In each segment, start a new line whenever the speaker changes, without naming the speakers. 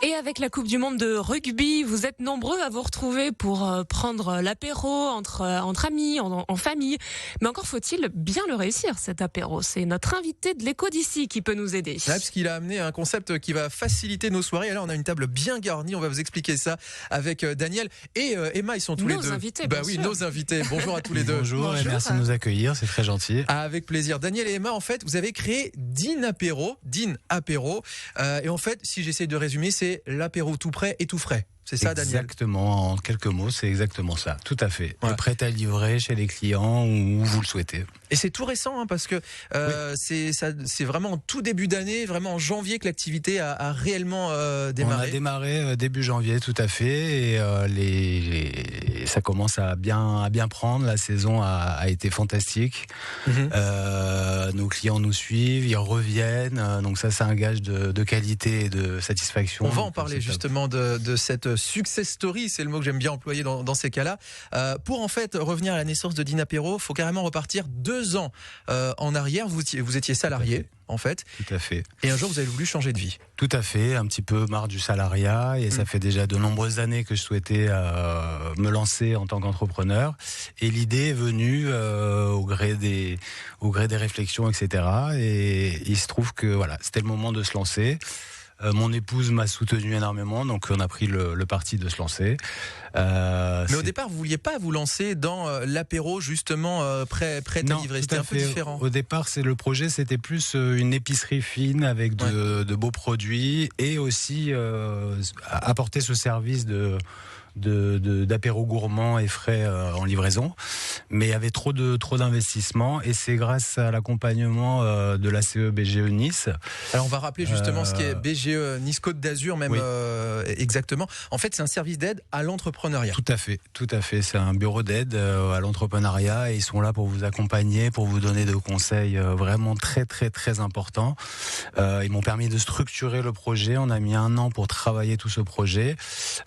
Et avec la Coupe du Monde de rugby, vous êtes nombreux à vous retrouver pour prendre l'apéro entre amis, en famille. Mais encore faut-il bien le réussir, cet apéro. C'est notre invité de l'écho d'ici qui peut nous aider.
Ouais, parce qu'il a amené un concept qui va faciliter nos soirées. Alors on a une table bien garnie, on va vous expliquer ça avec Daniel et Emma, ils sont tous les deux.
Nos invités, bien sûr.
Nos invités. Bonjour à tous les deux.
Bonjour et merci de nous accueillir, c'est très gentil.
Avec plaisir. Daniel et Emma, en fait, vous avez créé Din Apéro. Et en fait, si j'essaye de résumer, c'est l'apéro tout prêt et tout frais. C'est ça, Daniel?
Exactement, en quelques mots, c'est exactement ça, tout à fait.
Ouais.
Prêt à livrer chez les clients où vous le souhaitez.
Et c'est tout récent, parce que c'est vraiment en tout début d'année, vraiment en janvier que l'activité a réellement démarré.
On a démarré début janvier, tout à fait, et ça commence à bien prendre. La saison a été fantastique. Nos clients nous suivent, ils reviennent, donc ça c'est un gage de qualité et de satisfaction.
On va en parler justement de cette success story, c'est le mot que j'aime bien employer dans ces cas-là. Pour en fait revenir à la naissance de Din Apéro, faut carrément repartir 2 ans en arrière. Vous étiez salarié en fait.
Tout à fait.
Et un jour vous avez voulu changer de vie.
Tout à fait, un petit peu marre du salariat et ça fait déjà de nombreuses années que je souhaitais me lancer en tant qu'entrepreneur. Et l'idée est venue au gré des réflexions, etc. Et il se trouve que voilà, c'était le moment de se lancer. Mon épouse m'a soutenu énormément, donc on a pris le parti de se lancer.
Mais au départ, vous vouliez pas vous lancer dans l'apéro justement prêt à livrer. C'était un peu différent.
Au départ, le projet, c'était plus une épicerie fine avec de beaux produits et aussi apporter ce service d'apéro gourmand et frais en livraison, mais il y avait trop d'investissements et c'est grâce à l'accompagnement de la CE BGE Nice.
Alors on va rappeler justement ce qu'est BGE Nice Côte d'Azur même,
oui.
Exactement. En fait, c'est un service d'aide à l'entrepreneuriat.
Tout à fait. C'est un bureau d'aide à l'entrepreneuriat et ils sont là pour vous accompagner, pour vous donner des conseils vraiment très très très importants. Ils m'ont permis de structurer le projet. On a mis 1 an pour travailler tout ce projet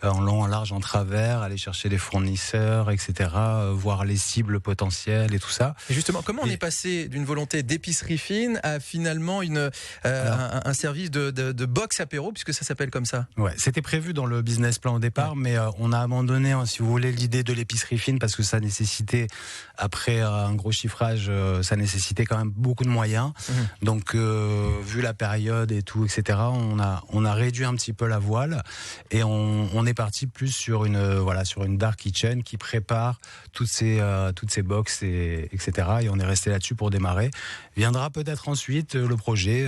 en long, en large, en travers, aller chercher les fournisseurs, etc., voir les cibles potentielles et tout ça.
Et justement, comment on est passé d'une volonté d'épicerie fine à finalement un service de box apéro, puisque ça s'appelle comme ça?
Ouais, c'était prévu dans le business plan au départ, mais on a abandonné, si vous voulez, l'idée de l'épicerie fine parce que ça nécessitait, après un gros chiffrage, ça nécessitait quand même beaucoup de moyens. Donc, vu la période et tout, etc., on a réduit un petit peu la voile et on est parti plus sur une dark kitchen qui prépare toutes ces box etc. Et on est resté là-dessus pour démarrer. Viendra peut-être ensuite le projet.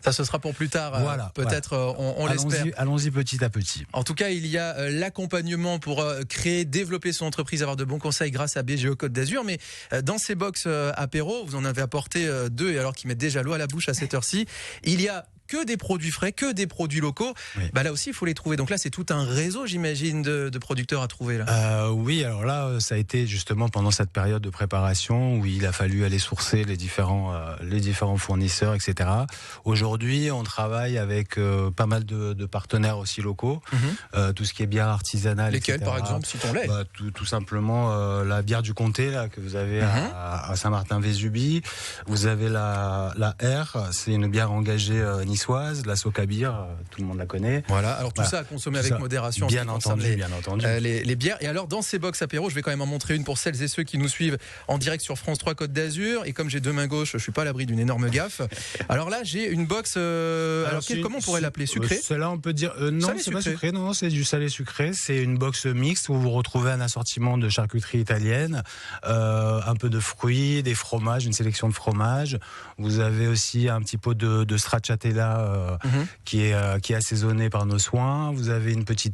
Ça, ce sera pour plus tard.
Voilà,
peut-être, on l'espère.
Allons-y petit à petit.
En tout cas, il y a l'accompagnement pour créer, développer son entreprise, avoir de bons conseils grâce à BGE Côte d'Azur. Mais dans ces box apéro, vous en avez apporté 2, et alors qu'ils mettent déjà l'eau à la bouche à cette heure-ci, il y a que des produits frais, que des produits locaux. Oui. Là aussi, il faut les trouver. Donc là, c'est tout un réseau, j'imagine, de producteurs à trouver. Là.
Oui, alors là, ça a été justement pendant cette période de préparation où il a fallu aller sourcer les différents fournisseurs, etc. Aujourd'hui, on travaille avec pas mal de partenaires aussi locaux. Tout ce qui est bière artisanale,
lesquels,
etc.
par exemple, citons-les.
Tout simplement la bière du comté là que vous avez à Saint-Martin-Vésubie. Vous avez la R, c'est une bière engagée niçoise, la Soca Beer, tout le monde la connaît.
Voilà, alors tout ça à consommer avec modération.
Bien entendu.
Les bières. Et alors dans ces box apéro, je vais quand même en montrer une pour celles et ceux qui nous suivent en direct sur France 3 Côte d'Azur. Et comme j'ai 2 mains gauches, je suis pas à l'abri d'une énorme gaffe. Alors là, j'ai une box. Comment on pourrait l'appeler? Sucrée?
Celle-là, on peut dire non, c'est pas sucré. Non, c'est du salé sucré. C'est une box mixte où vous retrouvez un assortiment de charcuterie italienne, un peu de fruits, des fromages, une sélection de fromages. Vous avez aussi un petit pot de stracciatella qui est assaisonné par nos soins. Vous avez un petit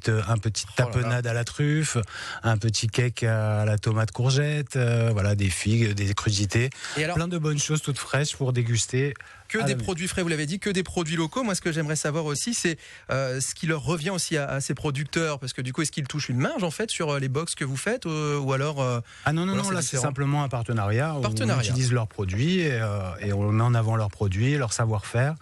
tapenade à la truffe, un petit cake à la tomate courgette, des figues, des crudités, plein de bonnes choses toutes fraîches pour déguster.
Que des produits frais, vous l'avez dit, que des produits locaux. Moi, ce que j'aimerais savoir aussi, c'est ce qui leur revient aussi à ces producteurs, parce que du coup, est-ce qu'ils touchent une marge en fait sur les box que vous faites, ou alors
non, là c'est simplement un partenariat. On utilise leurs produits et on met en avant leurs produits, leur savoir-faire.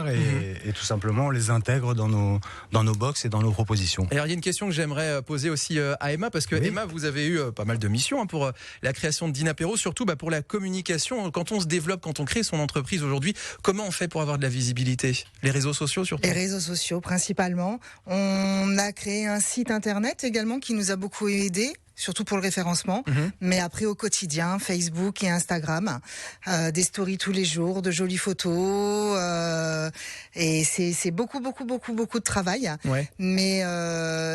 Et tout simplement on les intègre dans nos box et dans nos propositions.
Alors il y a une question que j'aimerais poser aussi à Emma, parce que Emma, vous avez eu pas mal de missions pour la création de Din Apéro, surtout pour la communication. Quand on se développe quand on crée son entreprise aujourd'hui? Comment on fait pour avoir de la visibilité? Les réseaux sociaux surtout?
Les réseaux sociaux principalement. On a créé un site internet également qui nous a beaucoup aidé, surtout pour le référencement, mais après au quotidien, Facebook et Instagram, des stories tous les jours, de jolies photos, et c'est beaucoup de travail, mais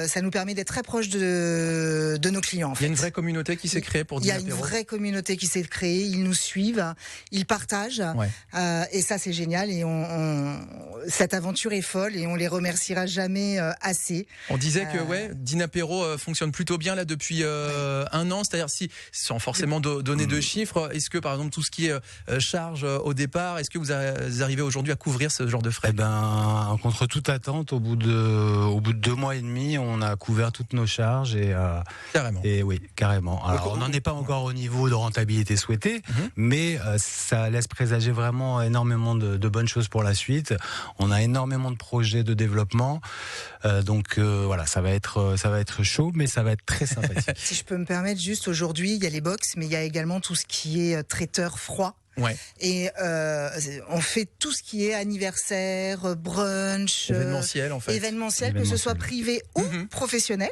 ça nous permet d'être très proches de nos clients. En fait.
Il y a une vraie communauté qui s'est créée pour Dîner Apéro.
Il y a une vraie communauté qui s'est créée, ils nous suivent, ils partagent, et ça c'est génial, et cette aventure est folle, et on les remerciera jamais assez.
On disait que Dîner Apéro fonctionne plutôt bien là depuis un an, c'est-à-dire sans forcément donner de chiffres, est-ce que par exemple tout ce qui est charge au départ, est-ce que vous arrivez aujourd'hui à couvrir ce genre de frais?
Contre toute attente, au bout de 2 mois et demi, on a couvert toutes nos charges
carrément.
Et oui, carrément. Alors, on n'en est pas encore au niveau de rentabilité souhaité, mais ça laisse présager vraiment énormément de bonnes choses pour la suite. On a énormément de projets de développement, donc voilà, ça va être chaud, mais ça va être très sympathique.
Si je peux me permettre, juste aujourd'hui, il y a les box, mais il y a également tout ce qui est traiteur froid. Et on fait tout ce qui est anniversaire, brunch,
événementiel en fait.
Événementiel, que ce soit privé ou professionnel.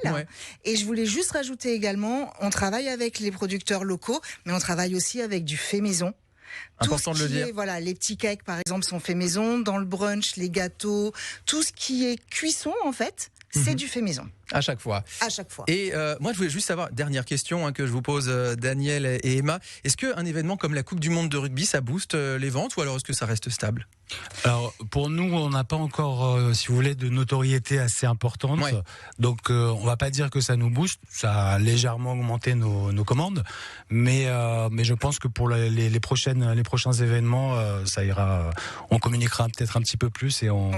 Et je voulais juste rajouter également, on travaille avec les producteurs locaux, mais on travaille aussi avec du fait maison.
Important de le dire.
Voilà, les petits cakes par exemple sont faits maison. Dans le brunch, les gâteaux, tout ce qui est cuisson en fait, c'est du fait maison.
À chaque fois.
À chaque fois.
Et moi, je voulais juste savoir, dernière question que je vous pose, Daniel et Emma. Est-ce qu'un événement comme la Coupe du Monde de rugby, ça booste les ventes ou alors est-ce que ça reste stable?
Alors, pour nous, on n'a pas encore, si vous voulez, de notoriété assez importante. Donc, on va pas dire que ça nous booste. Ça a légèrement augmenté nos commandes. Mais je pense que pour les prochains événements, ça ira. On communiquera peut-être un petit peu plus et on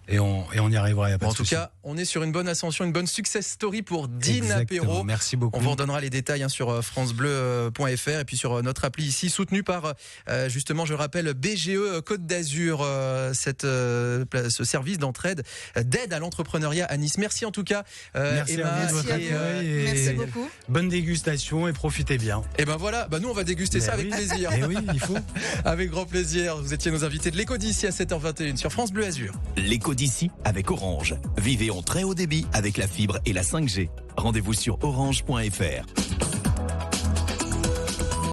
y arrivera.
En tout cas, on est sur une bonne ascension, une bonne success story pour Dîner Apéro.
Merci beaucoup.
On vous redonnera les détails sur francebleu.fr et puis sur notre appli ici, soutenue par justement, je rappelle, BGE Côte d'Azur, ce service d'entraide, d'aide à l'entrepreneuriat à Nice. Merci en tout cas,
merci
Emma.
À vous de votre accueil
merci beaucoup.
Bonne dégustation et profitez bien.
Et ben voilà, nous on va déguster ça avec plaisir.
Et oui, il faut.
Avec grand plaisir. Vous étiez nos invités de l'Éco d'ici à 7h21 sur France Bleu Azur.
L'Éco d'ici avec Orange. Vivez en très haut débit avec la fibre et la 5G. Rendez-vous sur orange.fr.